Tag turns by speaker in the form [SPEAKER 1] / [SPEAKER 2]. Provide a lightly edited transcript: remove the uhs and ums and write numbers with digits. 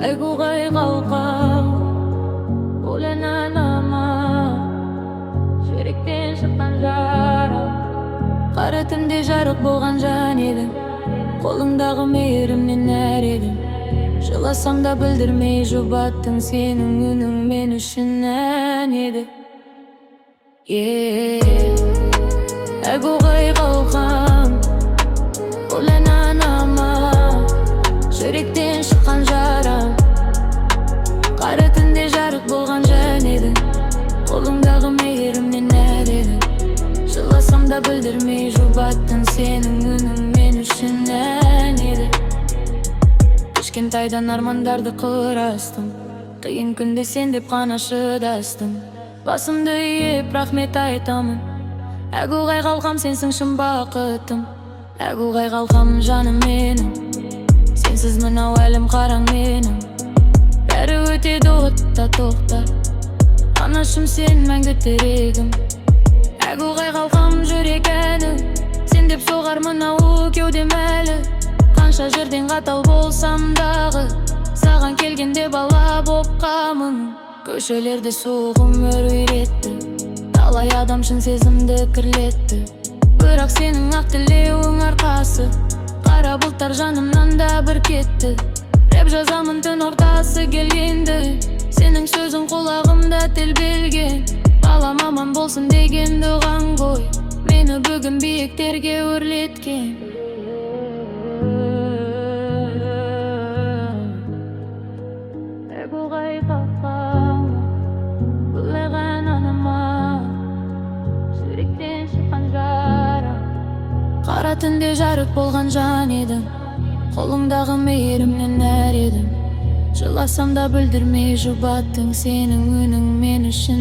[SPEAKER 1] Айгуугай калкам улананама жүректен шыққан жарық қара түнде жарық болған жан едің қолыңдағы мейірімнен нәр едім жыласам да білдірмей жұбаттың сенің үнің мен үшін ән еді айгуугай калкам улананама жүректен шыққан жарық қара түнде жарық болған жан едің қолыңдағы мейірімнен нәр едің жыласам да білдірмей жұбаттың сенің үнің мен үшін ән еді кішкентайдан армандарды құрастым қиын күнде сен деп қана шыдастым басымды иіп рахмет айтамын айгуугай калкам сенсің шын бақытым айгуугай калкам жаным менің сенсіз мынау әлем қараң менің бәрі өтеді отта тоқтар анашым сен мәңгі тірегім айгуугай калкам жүрек әнім сен деп соғар мынау кеудем әлі қанша жерден қатал болсам дағы саған келгенде бала боп қамын көшелерде суық өмір үйретті талай адам шын сезімді кірлетті бірақ сенің ақ тілеуің арқасы қара бұлттар жанымнан да бір кетті рэп жазамын түн ортасы келгенді сенің сөзің құлағымда тербелген балам аман болсын деген дұғаң ғой мені бүгін биіктерге өрлеткен айгуугай калкам улайган анама жүректен шыққан жарық қара түнде жарық болған жан едің қолыңдағы мейірімнен нәр едім жыласам да білдірмей жұбаттың сенің үнің мен үшін